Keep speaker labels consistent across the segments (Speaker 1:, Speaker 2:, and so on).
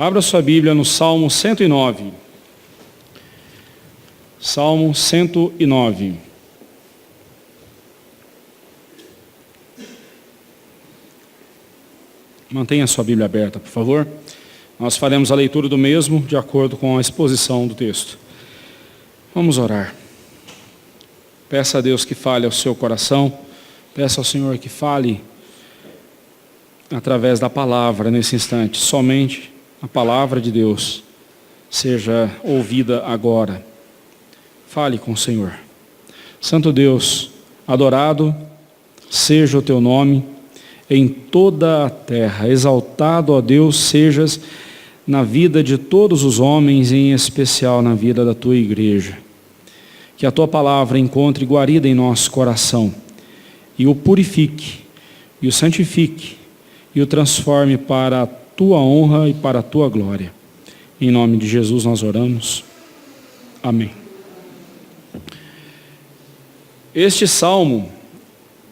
Speaker 1: Abra sua Bíblia no Salmo 109. Salmo 109. Mantenha a sua Bíblia aberta, por favor. Nós faremos a leitura do mesmo de acordo com a exposição do texto. Vamos orar. Peça a Deus que fale ao seu coração. Peça ao Senhor que fale através da palavra nesse instante. Somente a palavra de Deus seja ouvida agora. Fale com o Senhor. Santo Deus, adorado seja o teu nome em toda a terra. Exaltado, ó Deus, sejas na vida de todos os homens, e em especial na vida da tua igreja. Que a tua palavra encontre guarida em nosso coração e o purifique, e o santifique, e o transforme para a tua honra e para a tua glória. Em nome de Jesus nós oramos. Amém. Este salmo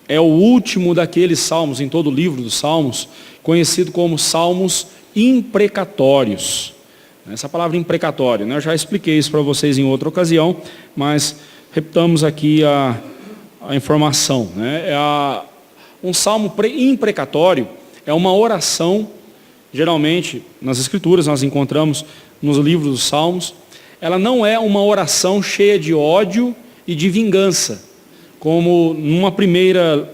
Speaker 1: é o último daqueles salmos, em todo o livro dos salmos, conhecido como salmos imprecatórios. Essa palavra imprecatório, né? Eu já expliquei isso para vocês em outra ocasião, mas repitamos aqui a informação, né? Um salmo imprecatório é uma oração, geralmente nas escrituras nós encontramos nos livros dos salmos. Ela não é uma oração cheia de ódio e de vingança, como numa primeira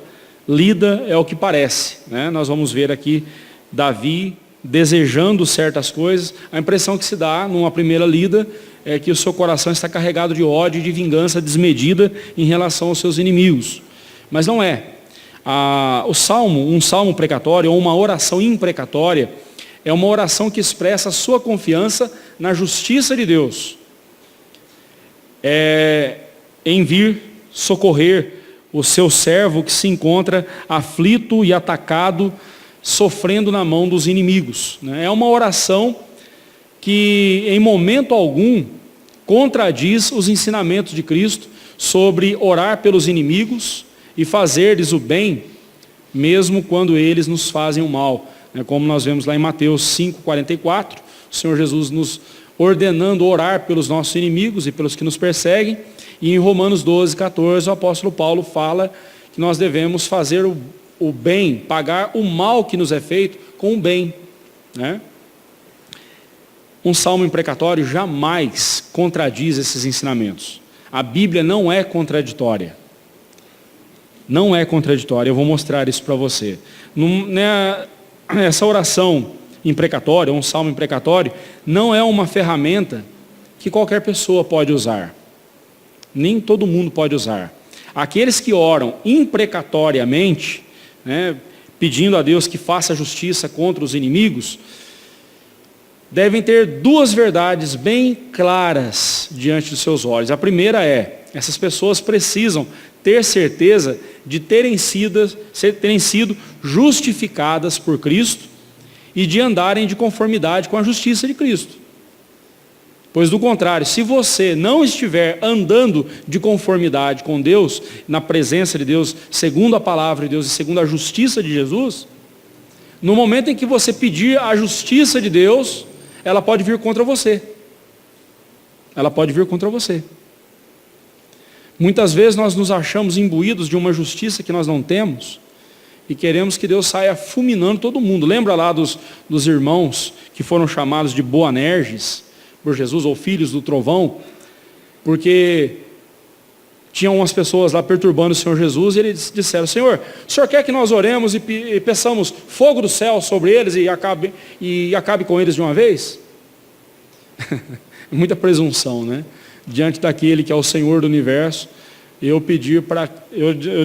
Speaker 1: lida é o que parece, né? Nós vamos ver aqui Davi desejando certas coisas. A impressão que se dá numa primeira lida é que o seu coração está carregado de ódio e de vingança desmedida em relação aos seus inimigos. Mas não é. Um salmo precatório ou uma oração imprecatória é uma oração que expressa a sua confiança na justiça de Deus. Em vir socorrer o seu servo que se encontra aflito e atacado, sofrendo na mão dos inimigos. É uma oração que em momento algum contradiz os ensinamentos de Cristo sobre orar pelos inimigos e fazer-lhes o bem, mesmo quando eles nos fazem o mal. Como nós vemos lá em Mateus 5,44, o Senhor Jesus nos ordenando orar pelos nossos inimigos e pelos que nos perseguem. E em Romanos 12,14, o apóstolo Paulo fala que nós devemos fazer o bem, pagar o mal que nos é feito com o bem, né? Um salmo imprecatório jamais contradiz esses ensinamentos. A Bíblia não é contraditória. Não é contraditória, eu vou mostrar isso para você. Essa oração imprecatória, um salmo imprecatório, não é uma ferramenta que qualquer pessoa pode usar. Nem todo mundo pode usar. Aqueles que oram imprecatoriamente, né, pedindo a Deus que faça justiça contra os inimigos, devem ter duas verdades bem claras diante dos seus olhos. A primeira é, essas pessoas precisam ter certeza de terem sido justificadas por Cristo e de andarem de conformidade com a justiça de Cristo. Pois do contrário, se você não estiver andando de conformidade com Deus, na presença de Deus, segundo a palavra de Deus e segundo a justiça de Jesus, no momento em que você pedir a justiça de Deus, ela pode vir contra você. Ela pode vir contra você. Muitas vezes nós nos achamos imbuídos de uma justiça que nós não temos e queremos que Deus saia fulminando todo mundo. Lembra lá dos irmãos que foram chamados de Boanerges por Jesus, ou filhos do trovão, porque tinham umas pessoas lá perturbando o Senhor Jesus, e eles disseram: Senhor, o Senhor quer que nós oremos e peçamos fogo do céu sobre eles e acabe com eles de uma vez? Muita presunção, né? Diante daquele que é o Senhor do universo, eu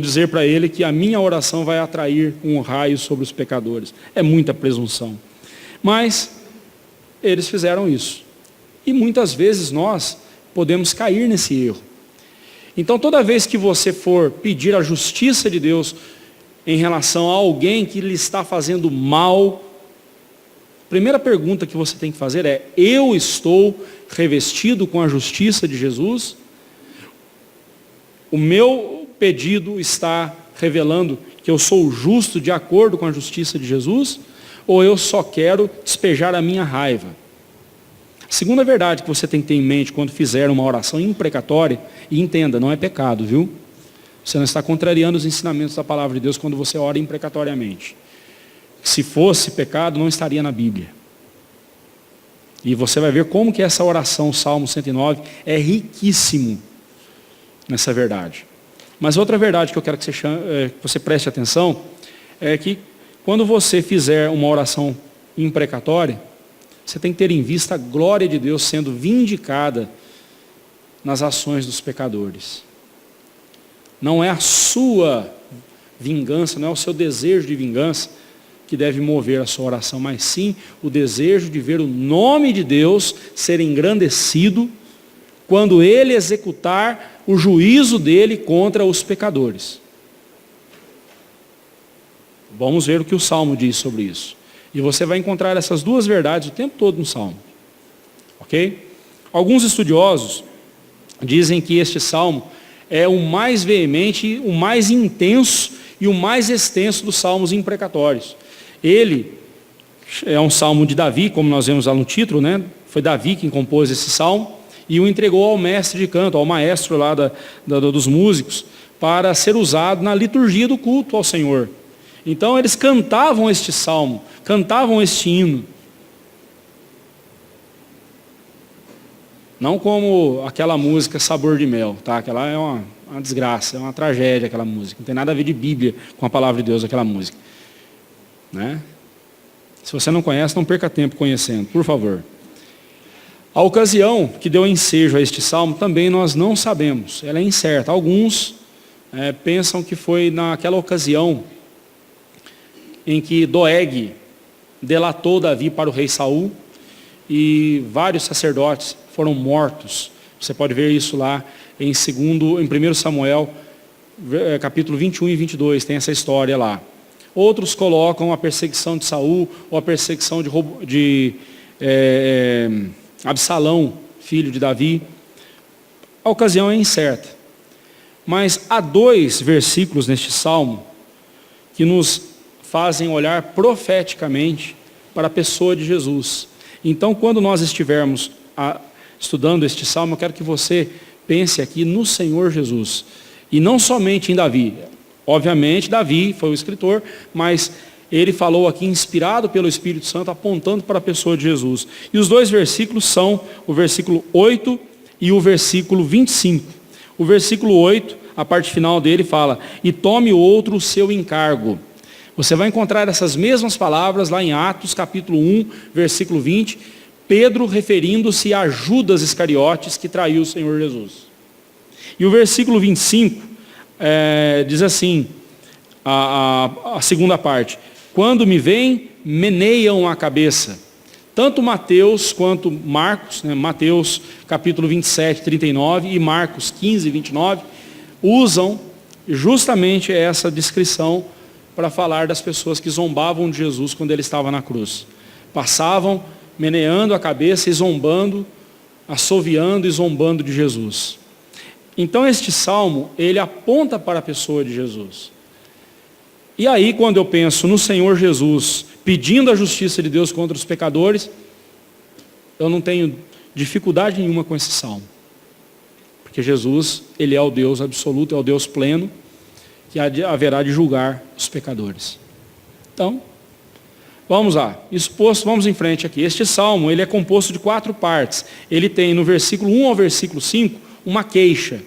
Speaker 1: dizer para ele que a minha oração vai atrair um raio sobre os pecadores. É muita presunção. Mas eles fizeram isso. E muitas vezes nós podemos cair nesse erro. Então toda vez que você for pedir a justiça de Deus em relação a alguém que lhe está fazendo mal, a primeira pergunta que você tem que fazer é: eu estou revestido com a justiça de Jesus? O meu pedido está revelando que eu sou justo de acordo com a justiça de Jesus? Ou eu só quero despejar a minha raiva? Segunda verdade que você tem que ter em mente quando fizer uma oração imprecatória, e entenda, não é pecado, viu? Você não está contrariando os ensinamentos da palavra de Deus quando você ora imprecatoriamente. Se fosse pecado, não estaria na Bíblia. E você vai ver como que essa oração, Salmo 109, é riquíssimo nessa verdade. Mas outra verdade que eu quero que você preste atenção, é que quando você fizer uma oração imprecatória, você tem que ter em vista a glória de Deus sendo vindicada nas ações dos pecadores. Não é a sua vingança, não é o seu desejo de vingança que deve mover a sua oração, mas sim o desejo de ver o nome de Deus ser engrandecido quando Ele executar o juízo dele contra os pecadores. Vamos ver o que o Salmo diz sobre isso. E você vai encontrar essas duas verdades o tempo todo no Salmo. Ok? Alguns estudiosos dizem que este Salmo é o mais veemente, o mais intenso e o mais extenso dos salmos imprecatórios. Ele é um salmo de Davi, como nós vemos lá no título, né? Foi Davi quem compôs esse salmo e o entregou ao mestre de canto, ao maestro lá dos músicos, para ser usado na liturgia do culto ao Senhor. Então eles cantavam este salmo, cantavam este hino. Não como aquela música Sabor de Mel, tá? Aquela é uma desgraça, é uma tragédia aquela música. Não tem nada a ver de Bíblia com a palavra de Deus aquela música. Né? Se você não conhece, não perca tempo conhecendo, por favor. A ocasião que deu ensejo a este salmo também nós não sabemos, ela é incerta. Alguns pensam que foi naquela ocasião em que Doeg delatou Davi para o rei Saul e vários sacerdotes foram mortos. Você pode ver isso lá em 1 Samuel, capítulo 21 e 22, tem essa história lá. Outros colocam a perseguição de Saul ou a perseguição de Absalão, filho de Davi. A ocasião é incerta. Mas há 2 versículos neste salmo que nos fazem olhar profeticamente para a pessoa de Jesus. Então, quando nós estivermos estudando este salmo, eu quero que você pense aqui no Senhor Jesus. E não somente em Davi. Obviamente, Davi foi o escritor, mas ele falou aqui inspirado pelo Espírito Santo, apontando para a pessoa de Jesus. E os 2 versículos são o versículo 8 e o versículo 25. O versículo 8, a parte final dele fala, e tome outro o seu encargo. Você vai encontrar essas mesmas palavras lá em Atos, capítulo 1, versículo 20, Pedro referindo-se a Judas Iscariotes, que traiu o Senhor Jesus. E o versículo 25 diz assim, a segunda parte, quando me veem, meneiam a cabeça. Tanto Mateus quanto Marcos, Mateus capítulo 27, 39 e Marcos 15, 29, usam justamente essa descrição para falar das pessoas que zombavam de Jesus quando ele estava na cruz. Passavam meneando a cabeça e zombando, assoviando e zombando de Jesus. Então este salmo, ele aponta para a pessoa de Jesus. E aí, quando eu penso no Senhor Jesus, pedindo a justiça de Deus contra os pecadores, eu não tenho dificuldade nenhuma com esse salmo. Porque Jesus, ele é o Deus absoluto, é o Deus pleno, que haverá de julgar os pecadores. Então, vamos lá. Isso posto, vamos em frente aqui. Este salmo, ele é composto de 4 partes. Ele tem no versículo 1 ao versículo 5, uma queixa.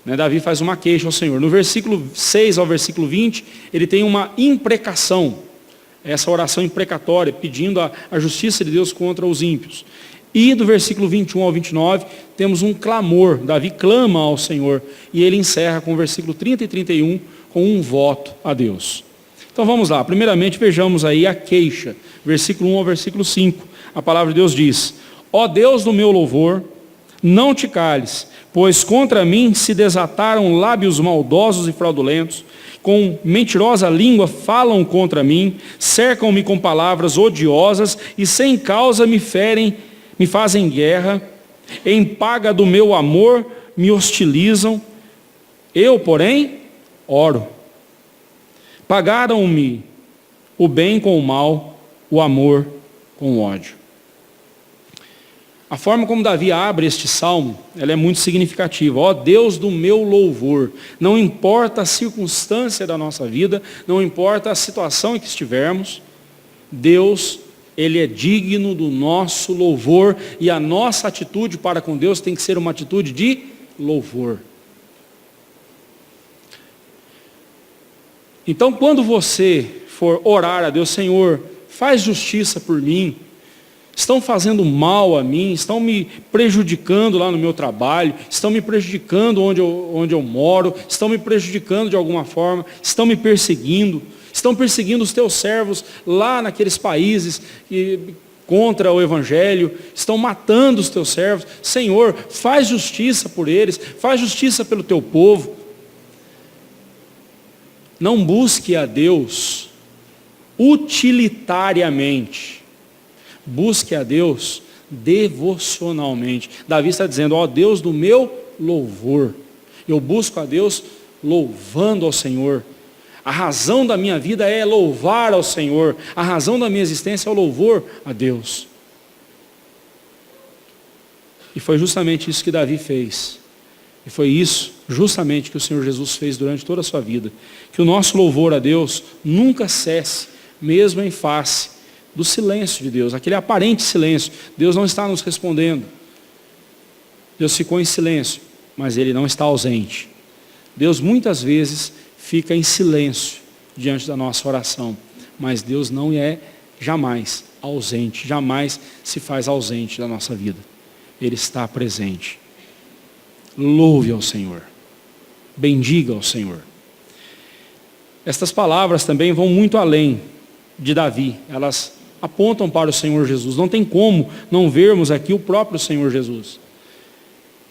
Speaker 1: Davi faz uma queixa ao Senhor. No versículo 6 ao versículo 20, ele tem uma imprecação. Essa oração imprecatória, pedindo a justiça de Deus contra os ímpios. E do versículo 21 ao 29, temos um clamor. Davi clama ao Senhor. E ele encerra com o versículo 30 e 31, com um voto a Deus. Então vamos lá. Primeiramente vejamos aí a queixa. Versículo 1 ao versículo 5. A palavra de Deus diz, ó Deus do meu louvor, não te cales, pois contra mim se desataram lábios maldosos e fraudulentos, com mentirosa língua falam contra mim, cercam-me com palavras odiosas e sem causa me ferem, me fazem guerra, em paga do meu amor me hostilizam, eu, porém, oro. Pagaram-me o bem com o mal, o amor com o ódio. A forma como Davi abre este salmo, ela é muito significativa. Ó Deus do meu louvor, não importa a circunstância da nossa vida, não importa a situação em que estivermos, Deus, Ele é digno do nosso louvor e a nossa atitude para com Deus tem que ser uma atitude de louvor. Então, quando você for orar a Deus, Senhor, faz justiça por mim, estão fazendo mal a mim, estão me prejudicando lá no meu trabalho, estão me prejudicando onde eu moro, estão me prejudicando de alguma forma, estão me perseguindo, estão perseguindo os teus servos lá naqueles países contra o Evangelho, estão matando os teus servos. Senhor, faz justiça por eles, faz justiça pelo teu povo. Não busque a Deus utilitariamente. Busque a Deus devocionalmente. Davi está dizendo, ó Deus do meu louvor. Eu busco a Deus louvando ao Senhor. A razão da minha vida é louvar ao Senhor. A razão da minha existência é o louvor a Deus. E foi justamente isso que Davi fez. E foi isso justamente que o Senhor Jesus fez durante toda a sua vida. Que o nosso louvor a Deus nunca cesse, mesmo em face do silêncio de Deus, aquele aparente silêncio. Deus não está nos respondendo. Deus ficou em silêncio, mas Ele não está ausente. Deus muitas vezes fica em silêncio diante da nossa oração, mas Deus não é jamais ausente, jamais se faz ausente da nossa vida. Ele está presente. Louve ao Senhor. Bendiga ao Senhor. Estas palavras também vão muito além de Davi. Elas apontam para o Senhor Jesus. Não tem como não vermos aqui o próprio Senhor Jesus.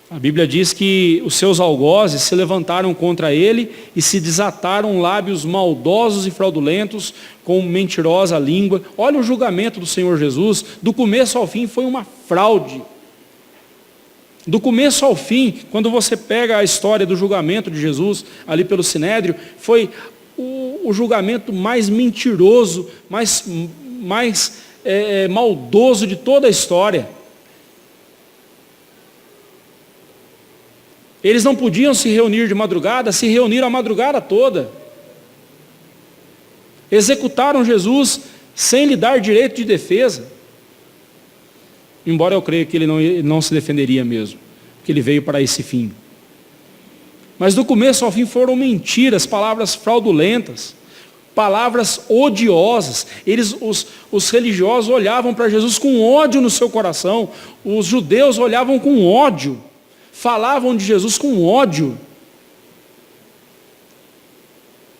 Speaker 1: A Bíblia diz que os seus algozes se levantaram contra ele e se desataram lábios maldosos e fraudulentos com mentirosa língua. Olha o julgamento do Senhor Jesus, do começo ao fim foi uma fraude. Do começo ao fim, quando você pega a história do julgamento de Jesus ali pelo Sinédrio, foi o julgamento mais mentiroso, mais maldoso de toda a história. Eles não podiam se reunir de madrugada, se reuniram a madrugada toda. Executaram Jesus sem lhe dar direito de defesa. Embora eu creia que ele não se defenderia mesmo, que ele veio para esse fim. Mas do começo ao fim foram mentiras, palavras fraudulentas, palavras odiosas. Os religiosos olhavam para Jesus com ódio no seu coração. Os judeus olhavam com ódio. Falavam de Jesus com ódio.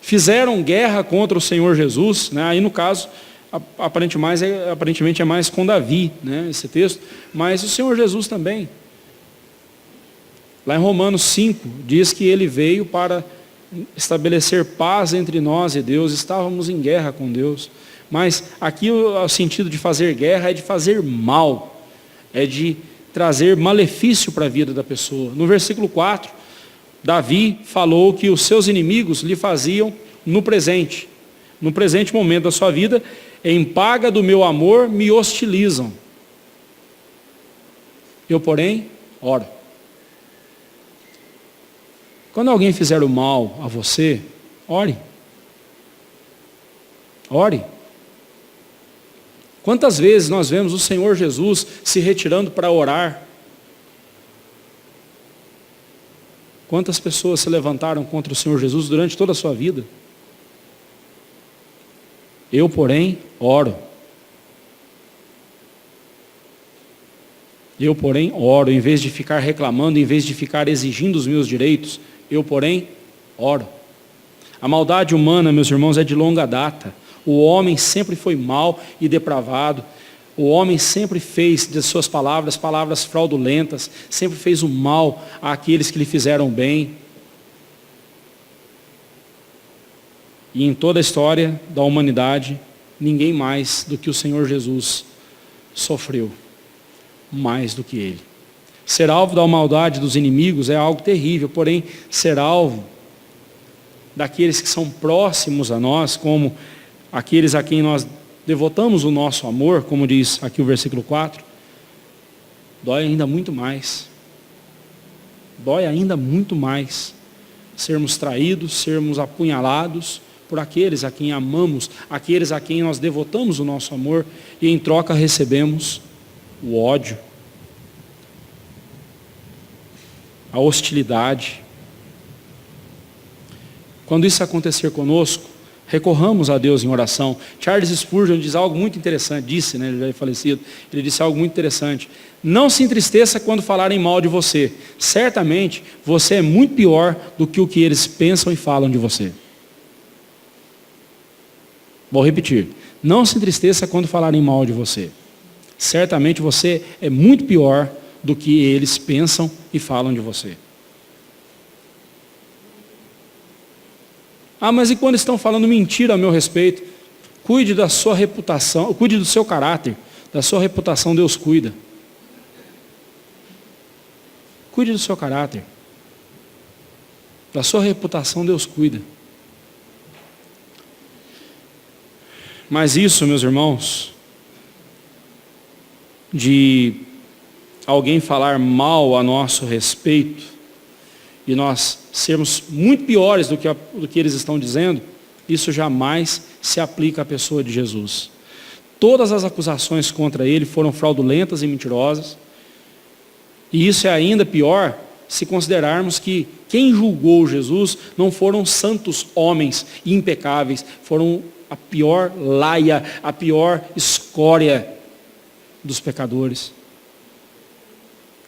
Speaker 1: Fizeram guerra contra o Senhor Jesus, né? Aí no caso, aparentemente é mais com Davi, né, esse texto, mas o Senhor Jesus também. Lá em Romanos 5, diz que ele veio para estabelecer paz entre nós e Deus. Estávamos em guerra com Deus. Mas aqui o sentido de fazer guerra é de fazer mal, é de trazer malefício para a vida da pessoa. No versículo 4, Davi falou que os seus inimigos lhe faziam no presente momento da sua vida, em paga do meu amor me hostilizam. Eu, porém, oro. Quando alguém fizer o mal a você, ore. Ore. Quantas vezes nós vemos o Senhor Jesus se retirando para orar? Quantas pessoas se levantaram contra o Senhor Jesus durante toda a sua vida? Eu, porém, oro. Eu, porém, oro. Em vez de ficar reclamando, em vez de ficar exigindo os meus direitos, eu, porém, oro. A maldade humana, meus irmãos, é de longa data. O homem sempre foi mau e depravado. O homem sempre fez de suas palavras fraudulentas, sempre fez o mal àqueles que lhe fizeram bem. E em toda a história da humanidade, ninguém mais do que o Senhor Jesus sofreu, mais do que Ele. Ser alvo da maldade dos inimigos é algo terrível, porém, ser alvo daqueles que são próximos a nós, como aqueles a quem nós devotamos o nosso amor, como diz aqui o versículo 4, dói ainda muito mais. Dói ainda muito mais sermos traídos, sermos apunhalados por aqueles a quem amamos, aqueles a quem nós devotamos o nosso amor, e em troca recebemos o ódio, a hostilidade. Quando isso acontecer conosco, recorramos a Deus em oração. Charles Spurgeon diz algo muito interessante, ele já é falecido, ele disse algo muito interessante: não se entristeça quando falarem mal de você, certamente você é muito pior do que o que eles pensam e falam de você. Vou repetir, não se entristeça quando falarem mal de você, certamente você é muito pior do que eles pensam e falam de você. Ah, mas e quando estão falando mentira a meu respeito? Cuide da sua reputação, cuide do seu caráter, da sua reputação Deus cuida. Cuide do seu caráter, da sua reputação Deus cuida. Mas isso, meus irmãos, de alguém falar mal a nosso respeito e nós sermos muito piores do que eles estão dizendo, isso jamais se aplica à pessoa de Jesus. Todas as acusações contra ele foram fraudulentas e mentirosas, e isso é ainda pior se considerarmos que quem julgou Jesus não foram santos homens impecáveis, foram a pior laia, a pior escória dos pecadores.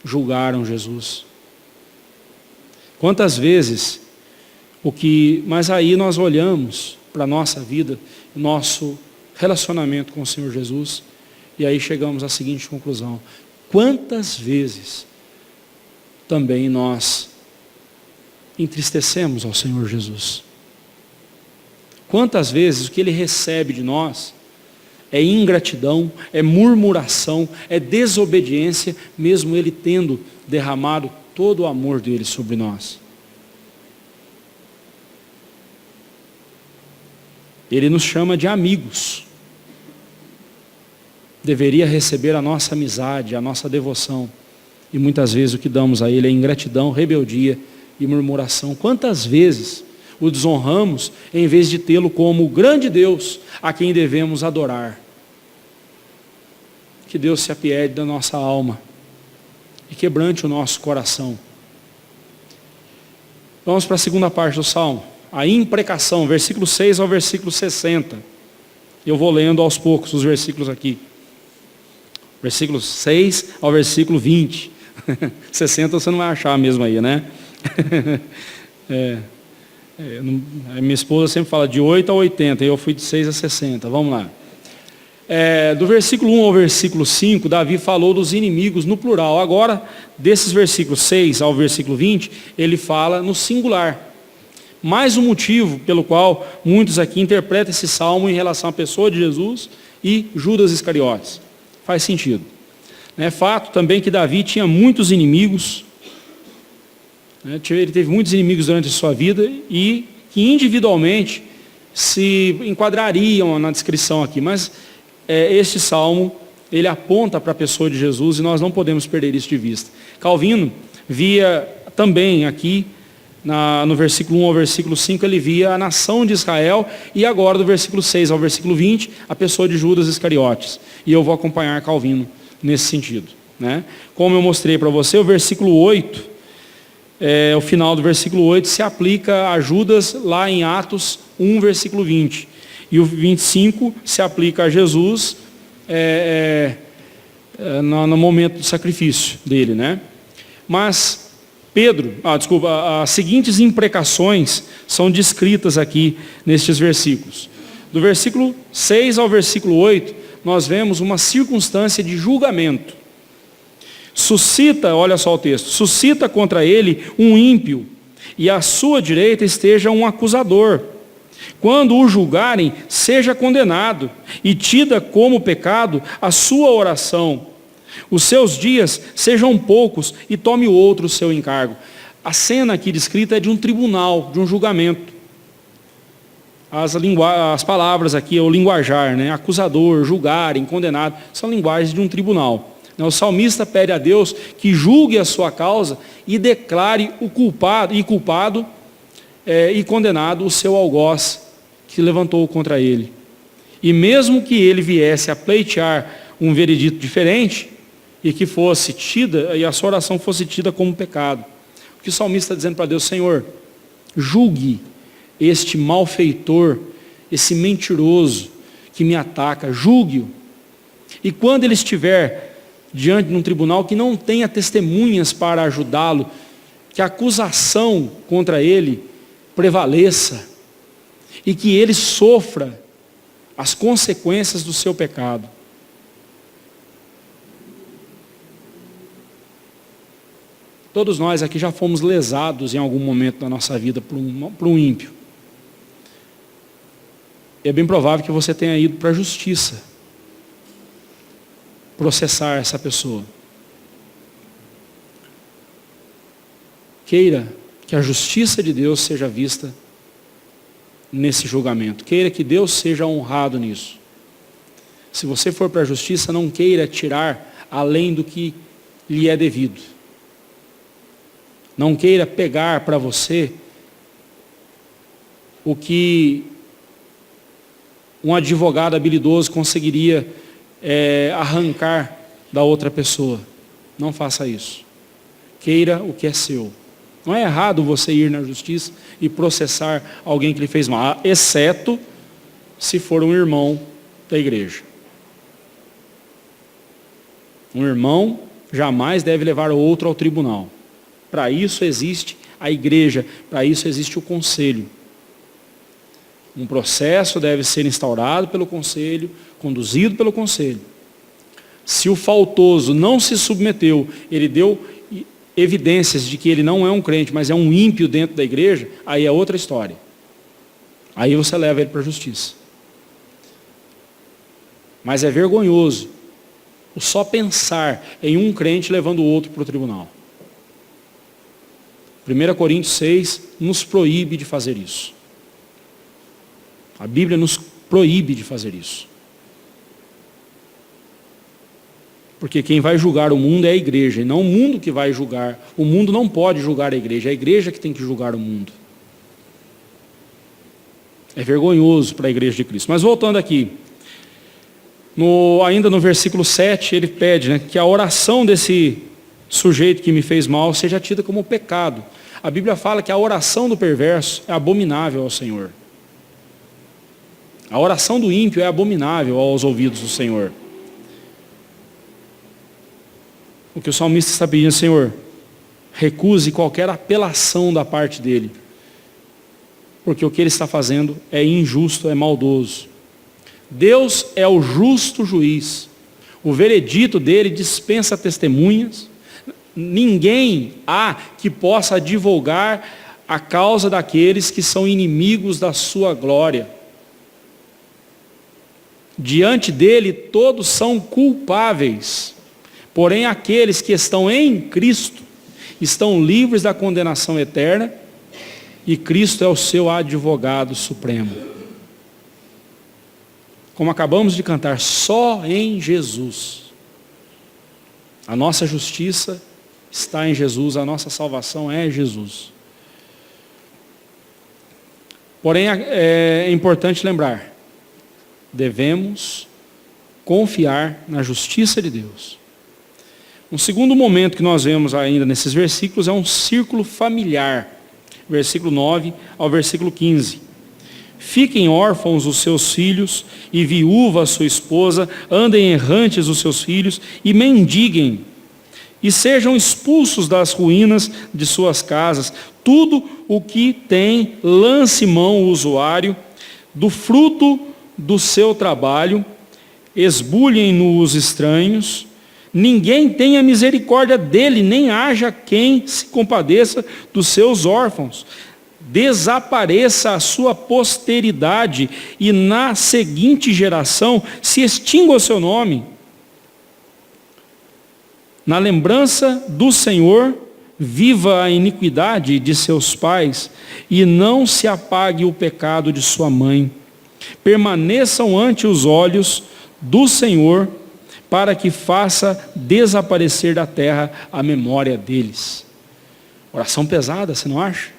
Speaker 1: Julgaram Jesus. Quantas vezes mas aí nós olhamos para a nossa vida, nosso relacionamento com o Senhor Jesus, e aí chegamos à seguinte conclusão: quantas vezes também nós entristecemos ao Senhor Jesus? Quantas vezes o que Ele recebe de nós é ingratidão, é murmuração, é desobediência, mesmo Ele tendo derramado todo o amor dele sobre nós. Ele nos chama de amigos. Deveria receber a nossa amizade, a nossa devoção. E muitas vezes o que damos a Ele é ingratidão, rebeldia e murmuração. Quantas vezes o desonramos em vez de tê-lo como o grande Deus a quem devemos adorar? Que Deus se apiede da nossa alma e quebrante o nosso coração. Vamos para a segunda parte do Salmo. A imprecação, versículo 6 ao versículo 60. Eu vou lendo aos poucos os versículos aqui. Versículo 6 ao versículo 20. 60 você não vai achar mesmo aí, né? Minha esposa sempre fala de 8 a 80, eu fui de 6 a 60. Vamos lá. Do versículo 1 ao versículo 5, Davi falou dos inimigos no plural. Agora, desses versículos 6 ao versículo 20, ele fala no singular. Mais um motivo pelo qual muitos aqui interpretam esse salmo em relação à pessoa de Jesus e Judas Iscariotes. Faz sentido. É fato também que Davi tinha muitos inimigos. Ele teve muitos inimigos durante a sua vida e que individualmente se enquadrariam na descrição aqui. Mas este salmo, ele aponta para a pessoa de Jesus e nós não podemos perder isso de vista. Calvino via também aqui, no versículo 1 ao versículo 5, ele via a nação de Israel, e agora do versículo 6 ao versículo 20, a pessoa de Judas Iscariotes. E eu vou acompanhar Calvino nesse sentido. Como eu mostrei para você, o versículo 8, o final do versículo 8 se aplica a Judas lá em Atos 1, versículo 20. E o 25 se aplica a Jesus no momento do sacrifício dele. Mas as seguintes imprecações são descritas aqui nestes versículos. Do versículo 6 ao versículo 8, nós vemos uma circunstância de julgamento. Olha só o texto, suscita contra ele um ímpio, e à sua direita esteja um acusador. Quando o julgarem, seja condenado, e tida como pecado a sua oração. Os seus dias sejam poucos, e tome o outro o seu encargo. A cena aqui descrita é de um tribunal, de um julgamento. As palavras aqui, o linguajar, acusador, julgarem, condenado, são linguagens de um tribunal. O salmista pede a Deus que julgue a sua causa e declare o culpado e condenado o seu algoz que levantou contra ele. E mesmo que ele viesse a pleitear um veredito diferente e que fosse tida, e a sua oração fosse tida como pecado, o que o salmista está dizendo para Deus: Senhor, julgue este malfeitor, esse mentiroso que me ataca, julgue-o. E quando ele estiver diante de um tribunal que não tenha testemunhas para ajudá-lo, que a acusação contra ele prevaleça e que ele sofra as consequências do seu pecado. Todos nós aqui já fomos lesados em algum momento da nossa vida por um ímpio. É bem provável que você tenha ido para a justiça processar essa pessoa. Queira que a justiça de Deus seja vista nesse julgamento. Queira que Deus seja honrado nisso. Se você for para a justiça, não queira tirar além do que lhe é devido. Não queira pegar para você o que um advogado habilidoso conseguiria arrancar da outra pessoa. Não faça isso. Queira o que é seu. Não é errado você ir na justiça e processar alguém que lhe fez mal, exceto se for um irmão da igreja. Um irmão jamais deve levar outro ao tribunal. Para isso existe a igreja, para isso existe o conselho. Um processo deve ser instaurado pelo conselho, conduzido pelo conselho. Se o faltoso não se submeteu, ele deu evidências de que ele não é um crente, mas é um ímpio dentro da igreja, aí é outra história. Aí você leva ele para a justiça. Mas é vergonhoso o só pensar em um crente levando o outro para o tribunal. 1 Coríntios 6 nos proíbe de fazer isso. A Bíblia nos proíbe de fazer isso. Porque quem vai julgar o mundo é a igreja, e não o mundo que vai julgar. O mundo não pode julgar a igreja que tem que julgar o mundo. É vergonhoso para a igreja de Cristo. Mas voltando aqui, ainda no versículo 7, ele pede que a oração desse sujeito que me fez mal seja tida como pecado. A Bíblia fala que a oração do perverso é abominável ao Senhor. A oração do ímpio é abominável aos ouvidos do Senhor. O que o salmista está pedindo: Senhor, recuse qualquer apelação da parte dele, porque o que ele está fazendo é injusto, é maldoso. Deus é o justo juiz. O veredito dele dispensa testemunhas. Ninguém há que possa advogar a causa daqueles que são inimigos da sua glória. Diante dele todos são culpáveis. Porém, aqueles que estão em Cristo estão livres da condenação eterna, e Cristo é o seu advogado supremo. Como acabamos de cantar, só em Jesus. A nossa justiça está em Jesus, a nossa salvação é Jesus. Porém, é importante lembrar, devemos confiar na justiça de Deus. Um segundo momento que nós vemos ainda nesses versículos é um círculo familiar. Versículo 9 ao versículo 15. Fiquem órfãos os seus filhos, e viúva a sua esposa, andem errantes os seus filhos, e mendiguem, e sejam expulsos das ruínas de suas casas. Tudo o que tem, lance mão o usuário, do fruto do seu trabalho, esbulhem-no os estranhos. Ninguém tenha misericórdia dele, nem haja quem se compadeça dos seus órfãos. Desapareça a sua posteridade, e na seguinte geração se extinga o seu nome. Na lembrança do Senhor, viva a iniquidade de seus pais, e não se apague o pecado de sua mãe. Permaneçam ante os olhos do Senhor para que faça desaparecer da terra a memória deles. Oração pesada, você não acha?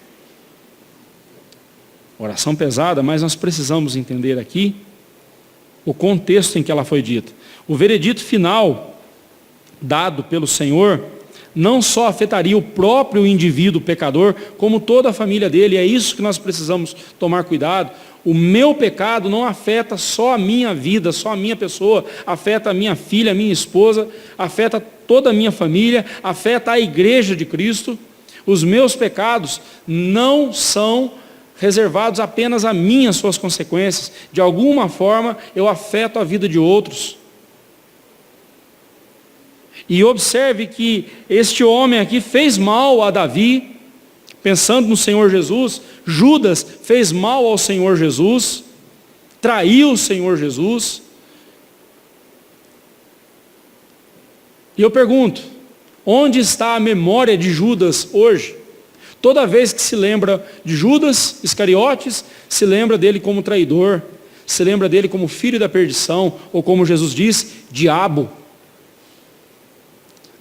Speaker 1: Oração pesada, mas nós precisamos entender aqui o contexto em que ela foi dita. O veredito final dado pelo Senhor não só afetaria o próprio indivíduo pecador, como toda a família dele. É isso que nós precisamos tomar cuidado. O meu pecado não afeta só a minha vida, só a minha pessoa, afeta a minha filha, a minha esposa, afeta toda a minha família, afeta a igreja de Cristo. Os meus pecados não são reservados apenas a mim, as suas consequências. De alguma forma, eu afeto a vida de outros. E observe que este homem aqui fez mal a Davi, pensando no Senhor Jesus. Judas fez mal ao Senhor Jesus, traiu o Senhor Jesus. E eu pergunto, onde está a memória de Judas hoje? Toda vez que se lembra de Judas Iscariotes, se lembra dele como traidor, se lembra dele como filho da perdição, ou como Jesus diz, diabo.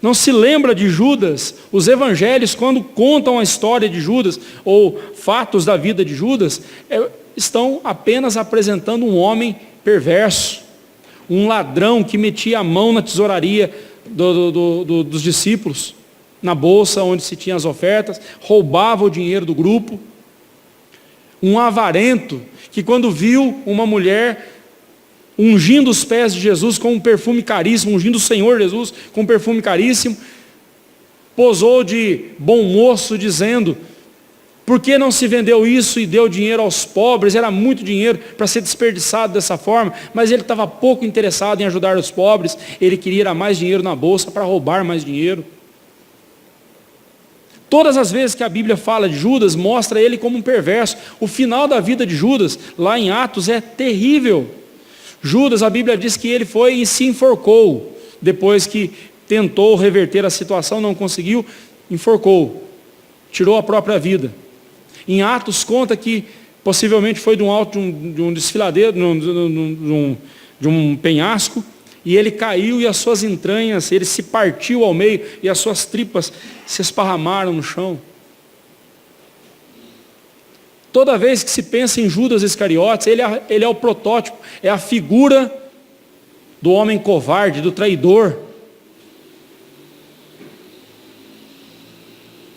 Speaker 1: Não se lembra de Judas. Os evangelhos, quando contam a história de Judas, ou fatos da vida de Judas, estão apenas apresentando um homem perverso, um ladrão que metia a mão na tesouraria dos discípulos, na bolsa onde se tinha as ofertas, roubava o dinheiro do grupo. Um avarento, que quando viu uma mulher ungindo os pés de Jesus com um perfume caríssimo, ungindo o Senhor Jesus com um perfume caríssimo, posou de bom moço, dizendo: por que não se vendeu isso e deu dinheiro aos pobres? Era muito dinheiro para ser desperdiçado dessa forma, mas ele estava pouco interessado em ajudar os pobres, ele queria mais dinheiro na bolsa para roubar mais dinheiro. Todas as vezes que a Bíblia fala de Judas, mostra ele como um perverso. O final da vida de Judas, lá em Atos, é terrível. Judas, a Bíblia diz que ele foi e se enforcou, depois que tentou reverter a situação, não conseguiu, enforcou, tirou a própria vida. Em Atos conta que possivelmente foi de um alto de um desfiladeiro, de um penhasco, e ele caiu e as suas entranhas, ele se partiu ao meio e as suas tripas se esparramaram no chão. Toda vez que se pensa em Judas Iscariotes, ele é o protótipo, é a figura do homem covarde, do traidor.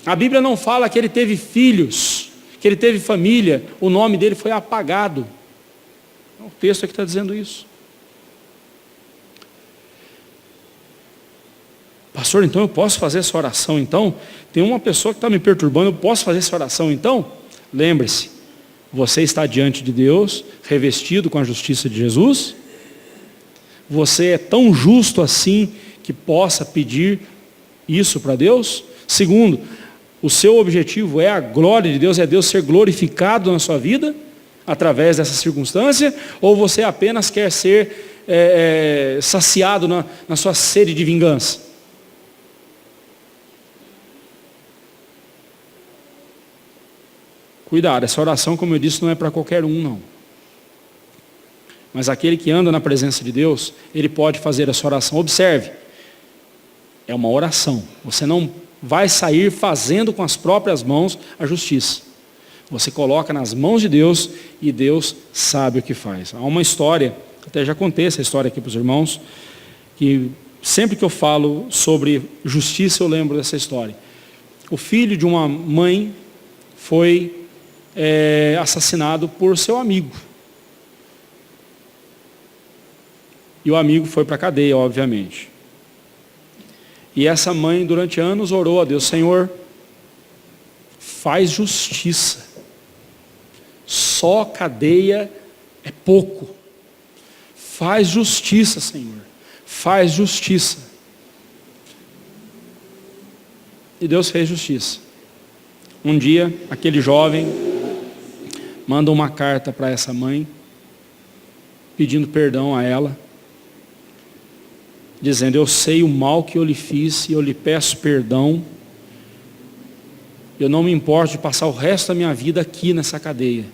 Speaker 1: A Bíblia não fala que ele teve filhos, que ele teve família, o nome dele foi apagado. O texto aqui está dizendo isso. Pastor, então eu posso fazer essa oração então? Tem uma pessoa que está me perturbando, eu posso fazer essa oração então? Lembre-se, você está diante de Deus, revestido com a justiça de Jesus. Você é tão justo assim que possa pedir isso para Deus? Segundo, o seu objetivo é a glória de Deus, é Deus ser glorificado na sua vida, através dessa circunstância? Ou você apenas quer ser saciado na sua sede de vingança? Cuidado, essa oração, como eu disse, não é para qualquer um, não. Mas aquele que anda na presença de Deus, ele pode fazer essa oração. Observe, é uma oração. Você não vai sair fazendo com as próprias mãos a justiça. Você coloca nas mãos de Deus e Deus sabe o que faz. Há uma história, até já contei essa história aqui para os irmãos, que sempre que eu falo sobre justiça eu lembro dessa história. O filho de uma mãe foi assassinado por seu amigo. E o amigo foi para a cadeia, obviamente. E essa mãe, durante anos, orou a Deus: Senhor, faz justiça. Só cadeia é pouco. Faz justiça, Senhor. Faz justiça. E Deus fez justiça. Um dia, aquele jovem manda uma carta para essa mãe, pedindo perdão a ela, dizendo: eu sei o mal que eu lhe fiz e eu lhe peço perdão. Eu não me importo de passar o resto da minha vida aqui nessa cadeia,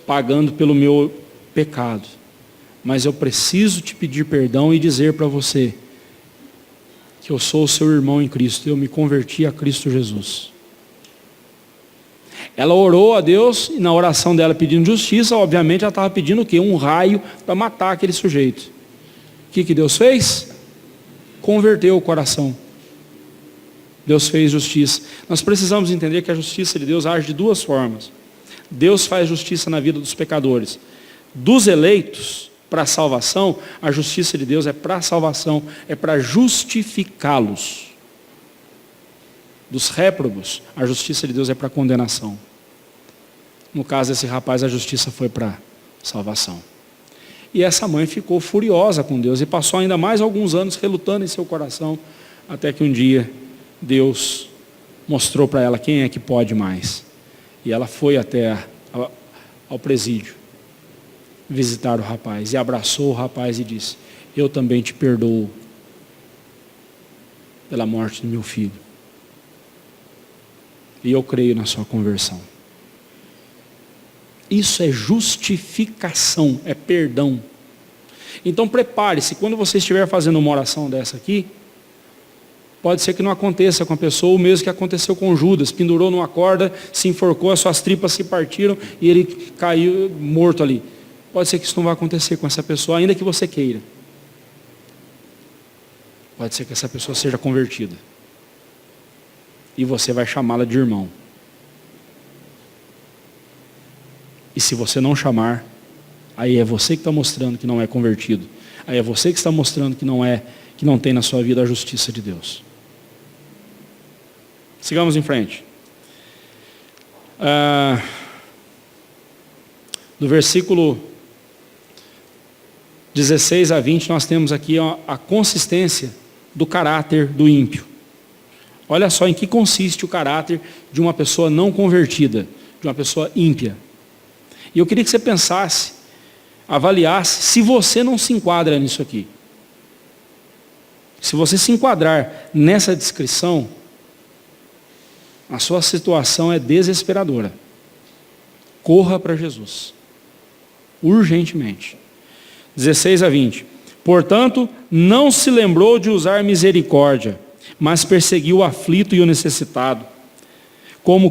Speaker 1: pagando pelo meu pecado. mas eu preciso te pedir perdão e dizer para você que eu sou o seu irmão em Cristo, eu me converti a Cristo Jesus. Ela orou a Deus, e na oração dela pedindo justiça, obviamente ela estava pedindo o quê? Um raio para matar aquele sujeito. O que Deus fez? Converteu o coração. Deus fez justiça. Nós precisamos entender que a justiça de Deus age de duas formas. Deus faz justiça na vida dos pecadores. Dos eleitos para a salvação, a justiça de Deus é para a salvação, é para justificá-los. Dos réprobos, a justiça de Deus é para a condenação. No caso desse rapaz, a justiça foi para salvação. E essa mãe ficou furiosa com Deus e passou ainda mais alguns anos relutando em seu coração, até que um dia Deus mostrou para ela quem é que pode mais. E ela foi até ao presídio visitar o rapaz e abraçou o rapaz e disse: eu também te perdoo pela morte do meu filho. E eu creio na sua conversão. Isso é justificação, é perdão. Então prepare-se, quando você estiver fazendo uma oração dessa aqui, pode ser que não aconteça com a pessoa o mesmo que aconteceu com Judas, pendurou numa corda, se enforcou, as suas tripas se partiram e ele caiu morto ali. Pode ser que isso não vai acontecer com essa pessoa, ainda que você queira. Pode ser que essa pessoa seja convertida. E você vai chamá-la de irmão. E se você não chamar, aí é você que está mostrando que não é convertido. Aí é você que está mostrando que não tem na sua vida a justiça de Deus. Sigamos em frente. Do versículo 16 a 20, nós temos aqui a consistência do caráter do ímpio. Olha só em que consiste o caráter de uma pessoa não convertida, de uma pessoa ímpia. E eu queria que você pensasse, avaliasse, se você não se enquadra nisso aqui. Se você se enquadrar nessa descrição, a sua situação é desesperadora. Corra para Jesus. Urgentemente. 16 a 20. Portanto, não se lembrou de usar misericórdia, mas perseguiu o aflito e o necessitado, como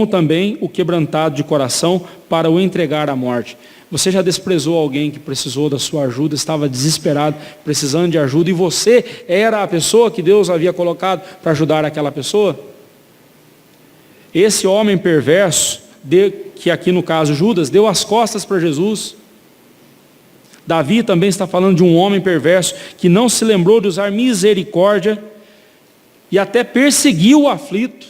Speaker 1: também o quebrantado de coração, para o entregar à morte. Você já desprezou alguém que precisou da sua ajuda, estava desesperado, precisando de ajuda, e você era a pessoa que Deus havia colocado para ajudar aquela pessoa? Esse homem perverso, que aqui no caso Judas, deu as costas para Jesus. Davi também está falando de um homem perverso que não se lembrou de usar misericórdia e até perseguiu o aflito,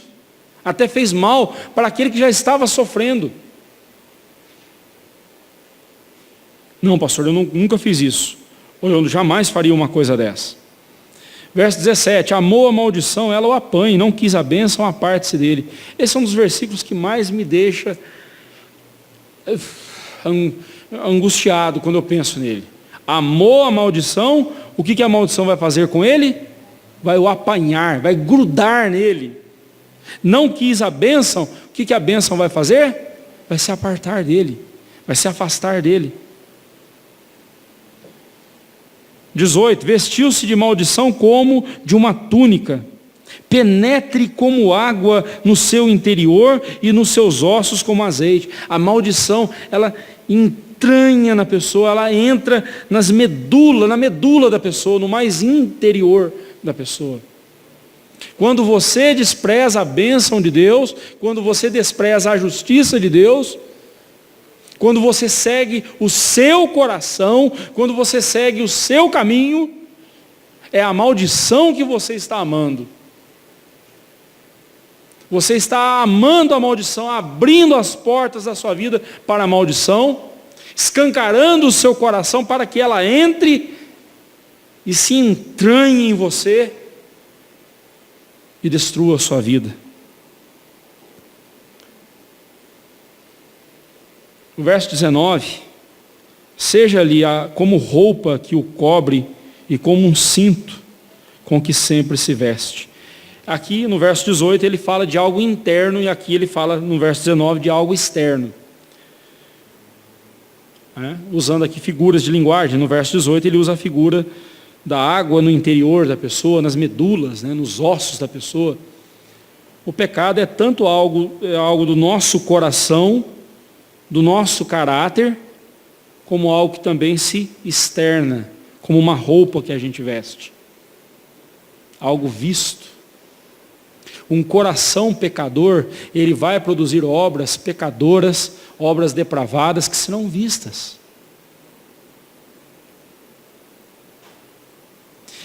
Speaker 1: até fez mal para aquele que já estava sofrendo. Não, pastor, eu nunca fiz isso, ou eu jamais faria uma coisa dessa. Verso 17, amou a maldição, ela o apanha, não quis a bênção, aparte-se dele. Esse é um dos versículos que mais me deixa angustiado quando eu penso nele. Amou a maldição, o que a maldição vai fazer com ele? Vai o apanhar, vai grudar nele. Não quis a bênção, o que a bênção vai fazer? Vai se apartar dele, vai se afastar dele. 18, vestiu-se de maldição como de uma túnica, penetre como água no seu interior e nos seus ossos como azeite. A maldição, ela entranha na pessoa, ela entra na medula da pessoa, no mais interior da pessoa. Quando você despreza a bênção de Deus, quando você despreza a justiça de Deus, quando você segue o seu coração, quando você segue o seu caminho, é a maldição que você está amando. Você está amando a maldição, abrindo as portas da sua vida para a maldição, escancarando o seu coração para que ela entre e se entranhe em você e destrua a sua vida. No verso 19, seja-lhe como roupa que o cobre e como um cinto com que sempre se veste. Aqui no verso 18 ele fala de algo interno e aqui ele fala no verso 19 de algo externo. né? Usando aqui figuras de linguagem. No verso 18 ele usa a figura da água no interior da pessoa, nas medulas, né? Nos ossos da pessoa. O pecado é tanto algo do nosso coração, do nosso caráter, como algo que também se externa, como uma roupa que a gente veste. Algo visto. Um coração pecador, ele vai produzir obras pecadoras, obras depravadas que serão vistas.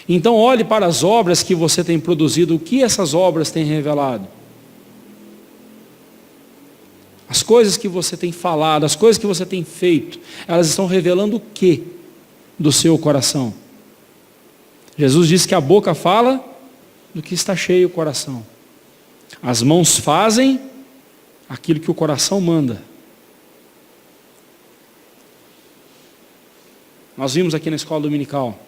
Speaker 1: Então olhe para as obras que você tem produzido, o que essas obras têm revelado. As coisas que você tem falado, as coisas que você tem feito, elas estão revelando o que do seu coração? Jesus disse que a boca fala do que está cheio o coração. As mãos fazem aquilo que o coração manda. Nós vimos aqui na escola dominical.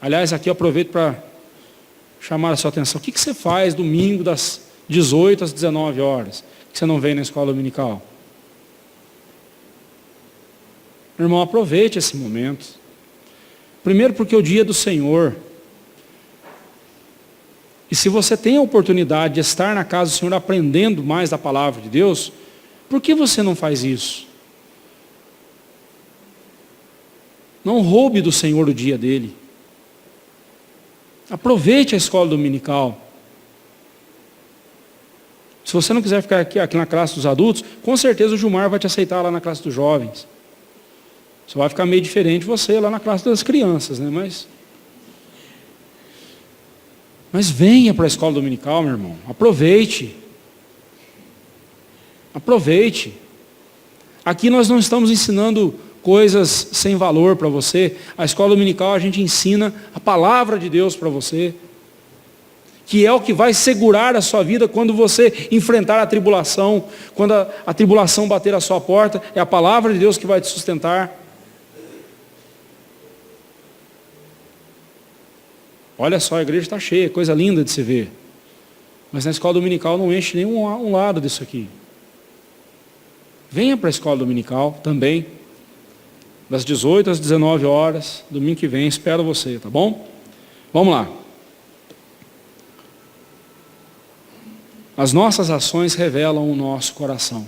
Speaker 1: Aliás, aqui eu aproveito para chamar a sua atenção. O que você faz domingo das 18 às 19 horas? Que você não vem na escola dominical? Meu irmão, aproveite esse momento. Primeiro porque é o dia do Senhor. E se você tem a oportunidade de estar na casa do Senhor aprendendo mais da palavra de Deus, por que você não faz isso? Não roube do Senhor o dia dele. Aproveite a escola dominical. Se você não quiser ficar aqui na classe dos adultos, com certeza o Gilmar vai te aceitar lá na classe dos jovens. Só vai ficar meio diferente você lá na classe das crianças, né? Mas venha para a escola dominical, meu irmão. Aproveite. Aproveite. Aqui nós não estamos ensinando coisas sem valor para você. A escola dominical a gente ensina a palavra de Deus para você, que é o que vai segurar a sua vida quando você enfrentar a tribulação, quando a tribulação bater a sua porta, é a palavra de Deus que vai te sustentar. Olha só, a igreja está cheia, coisa linda de se ver. Mas na escola dominical não enche nenhum lado disso aqui. Venha para a escola dominical também, das 18 às 19 horas, domingo que vem, espero você, tá bom? Vamos lá. As nossas ações revelam o nosso coração.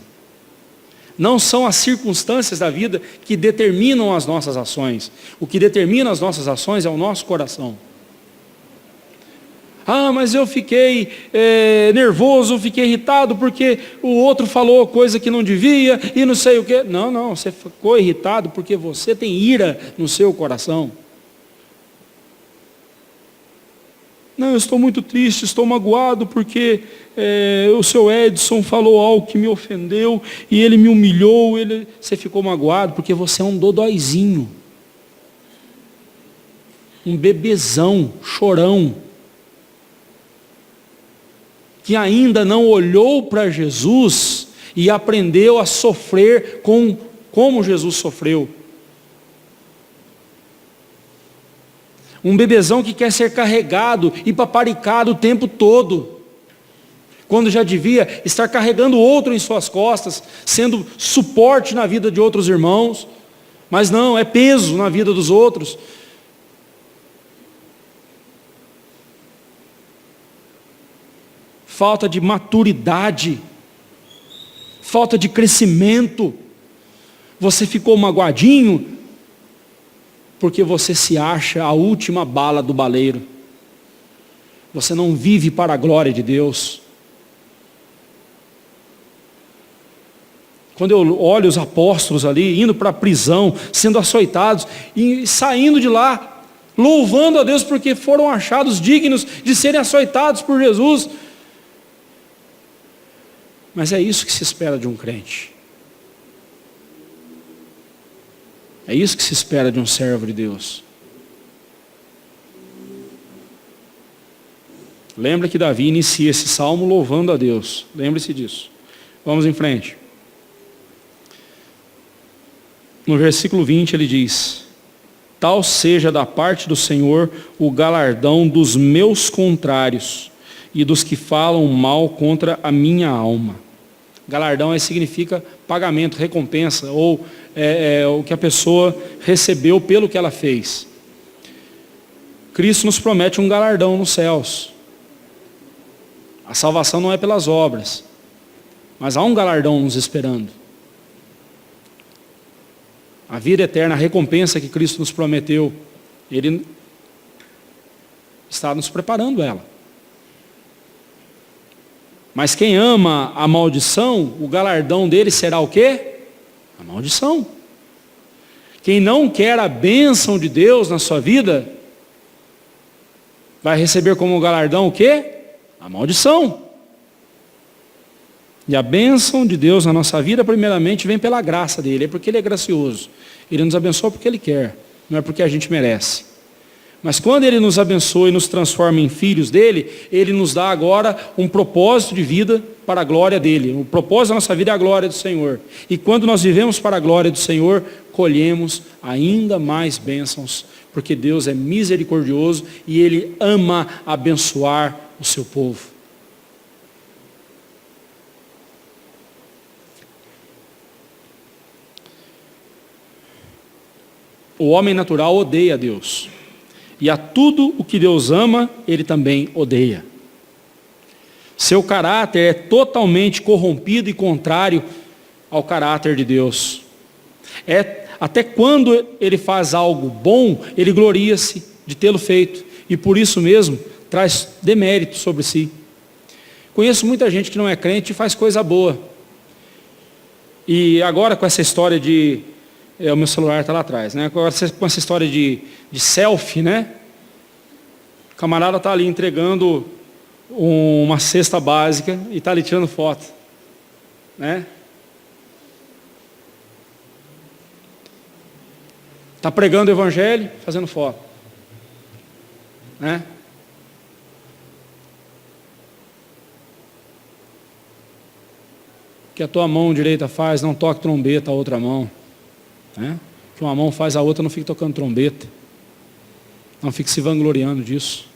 Speaker 1: Não são as circunstâncias da vida que determinam as nossas ações. O que determina as nossas ações é o nosso coração. Ah, mas eu fiquei nervoso, fiquei irritado porque o outro falou coisa que não devia e não sei o quê. Não, você ficou irritado porque você tem ira no seu coração. Não, eu estou muito triste, estou magoado porque o seu Edson falou algo que me ofendeu e ele me humilhou. Você ficou magoado porque você é um dodóizinho. Um bebezão, chorão. Que ainda não olhou para Jesus e aprendeu a sofrer como Jesus sofreu. Um bebezão que quer ser carregado e paparicado o tempo todo, quando já devia estar carregando outro em suas costas, sendo suporte na vida de outros irmãos, mas não, é peso na vida dos outros. Falta de maturidade, falta de crescimento. Você ficou magoadinho porque você se acha a última bala do baleiro. Você não vive para a glória de Deus. Quando eu olho os apóstolos ali, indo para a prisão, sendo açoitados, e saindo de lá, louvando a Deus porque foram achados dignos de serem açoitados por Jesus. Mas é isso que se espera de um crente. É isso que se espera de um servo de Deus. Lembra que Davi inicia esse salmo louvando a Deus. Lembre-se disso. Vamos em frente. No versículo 20 ele diz: tal seja da parte do Senhor o galardão dos meus contrários e dos que falam mal contra a minha alma. Galardão aí significa pagamento, recompensa, ou o que a pessoa recebeu pelo que ela fez. Cristo nos promete um galardão nos céus. A salvação não é pelas obras, mas há um galardão nos esperando. A vida eterna, a recompensa que Cristo nos prometeu, Ele está nos preparando ela. Mas quem ama a maldição, o galardão dele será o quê? A maldição. Quem não quer a bênção de Deus na sua vida, vai receber como galardão o quê? A maldição. E a bênção de Deus na nossa vida, primeiramente, vem pela graça dele, é porque ele é gracioso. Ele nos abençoa porque ele quer, não é porque a gente merece. Mas quando ele nos abençoa e nos transforma em filhos dele, ele nos dá agora um propósito de vida para a glória dele. O propósito da nossa vida é a glória do Senhor. E quando nós vivemos para a glória do Senhor, colhemos ainda mais bênçãos, porque Deus é misericordioso e ele ama abençoar o seu povo. O homem natural odeia Deus. E a tudo o que Deus ama, ele também odeia. Seu caráter é totalmente corrompido e contrário ao caráter de Deus. Até quando ele faz algo bom, ele gloria-se de tê-lo feito. E por isso mesmo, traz demérito sobre si. Conheço muita gente que não é crente e faz coisa boa. E agora com essa história de... o meu celular está lá atrás, né? Agora com essa história de selfie, né? O camarada está ali entregando uma cesta básica e está ali tirando foto, né? Está pregando o evangelho, fazendo foto, né? O que a tua mão direita faz, não toque trombeta a outra mão. Né? Que uma mão faz, a outra não fique tocando trombeta. Não fique se vangloriando disso.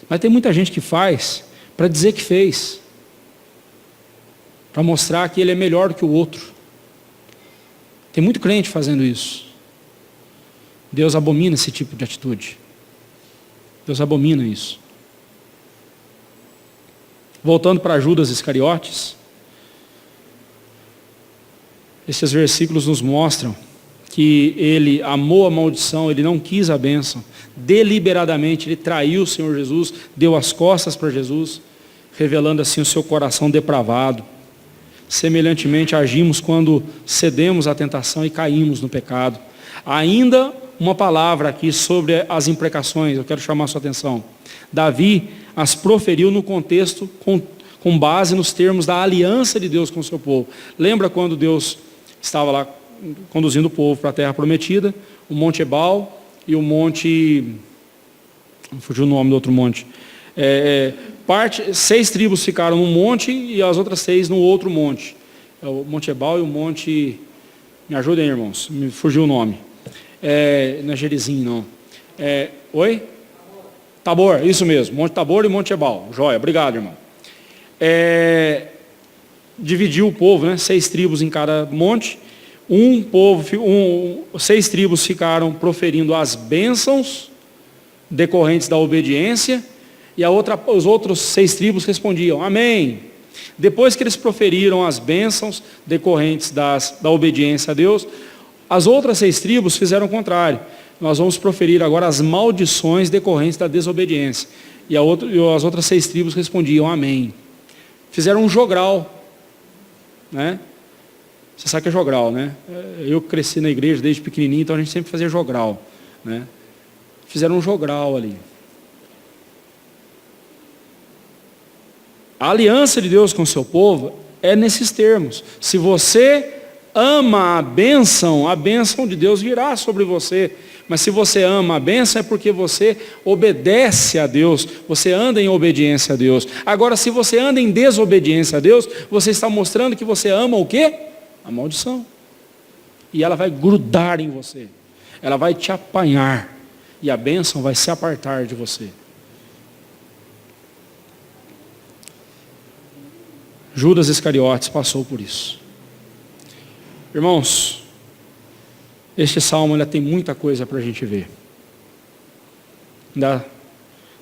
Speaker 1: Mas tem muita gente que faz para dizer que fez. Para mostrar que ele é melhor do que o outro. Tem muito crente fazendo isso. Deus abomina esse tipo de atitude. Deus abomina isso. Voltando para Judas Iscariotes, esses versículos nos mostram que ele amou a maldição, ele não quis a bênção. Deliberadamente ele traiu o Senhor Jesus, deu as costas para Jesus, revelando assim o seu coração depravado. Semelhantemente agimos quando cedemos à tentação e caímos no pecado. Ainda uma palavra aqui sobre as imprecações, eu quero chamar a sua atenção. Davi as proferiu no contexto com base nos termos da aliança de Deus com o seu povo. Lembra quando Deus estava lá conduzindo o povo para a terra prometida, o Monte Ebal e o Monte... fugiu o nome do outro monte. 6 tribos ficaram num monte e as outras 6 no outro monte. O Monte Ebal e o Monte... Me ajudem, irmãos, me fugiu o nome. Não é Gerizim, não. Oi? Tabor, isso mesmo. Monte Tabor e Monte Ebal. Joia, obrigado, irmão. Dividiu o povo, né? 6 tribos em cada monte. 6 tribos ficaram proferindo as bênçãos decorrentes da obediência, e os outros 6 tribos respondiam, amém. Depois que eles proferiram as bênçãos decorrentes da obediência a Deus, as outras 6 tribos fizeram o contrário. Nós vamos proferir agora as maldições decorrentes da desobediência. E as outras 6 tribos respondiam, amém. Fizeram um jogral, né? Você sabe que é jogral, né? Eu cresci na igreja desde pequenininho, então a gente sempre fazia jogral, né? Fizeram um jogral ali. A aliança de Deus com o seu povo é nesses termos. Se você ama a bênção de Deus virá sobre você. Mas se você ama a bênção é porque você obedece a Deus, você anda em obediência a Deus. Agora, se você anda em desobediência a Deus, você está mostrando que você ama o quê? A maldição. E ela vai grudar em você. Ela vai te apanhar. E a bênção vai se apartar de você. Judas Iscariotes passou por isso. Irmãos, este salmo ainda tem muita coisa para a gente ver.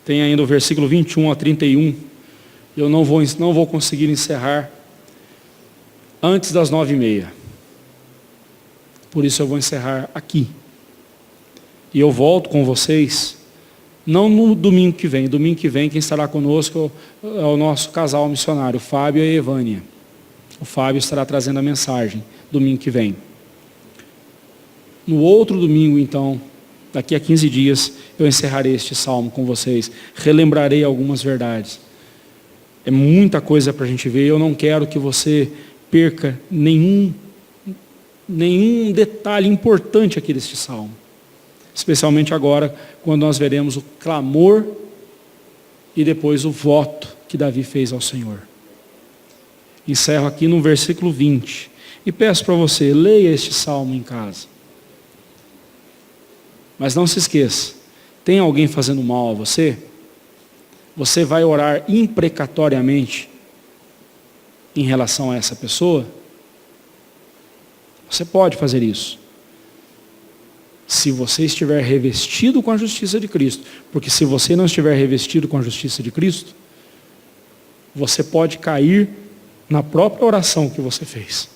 Speaker 1: Tem ainda o versículo 21 a 31. Eu não vou conseguir encerrar antes das 9h30. Por isso eu vou encerrar aqui. E eu volto com vocês, não no domingo que vem. Domingo que vem quem estará conosco é o nosso casal missionário, o Fábio e a Evânia. O Fábio estará trazendo a mensagem domingo que vem. No outro domingo, então, daqui a 15 dias, eu encerrarei este salmo com vocês. Relembrarei algumas verdades. É muita coisa para a gente ver. Eu não quero que você perca nenhum detalhe importante aqui deste salmo. Especialmente agora, quando nós veremos o clamor e depois o voto que Davi fez ao Senhor. Encerro aqui no versículo 20. E peço para você, leia este salmo em casa. Mas não se esqueça, tem alguém fazendo mal a você? Você vai orar imprecatoriamente em relação a essa pessoa? Você pode fazer isso. Se você estiver revestido com a justiça de Cristo. Porque se você não estiver revestido com a justiça de Cristo, você pode cair na própria oração que você fez.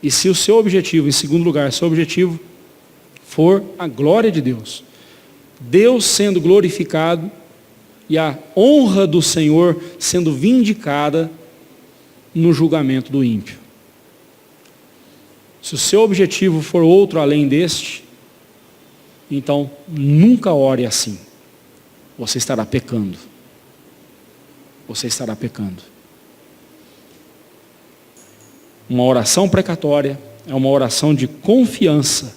Speaker 1: E se o seu objetivo, em segundo lugar, seu objetivo for a glória de Deus, Deus sendo glorificado e a honra do Senhor sendo vindicada no julgamento do ímpio. Se o seu objetivo for outro além deste, então nunca ore assim. Você estará pecando. Você estará pecando. Uma oração precatória é uma oração de confiança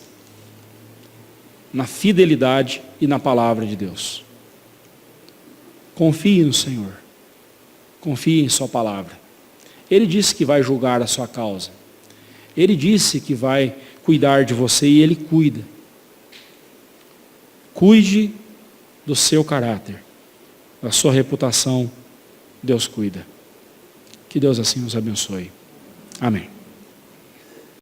Speaker 1: na fidelidade e na palavra de Deus. Confie no Senhor. Confie em sua palavra. Ele disse que vai julgar a sua causa. Ele disse que vai cuidar de você e Ele cuida. Cuide do seu caráter, da sua reputação, Deus cuida. Que Deus assim nos abençoe. Amém.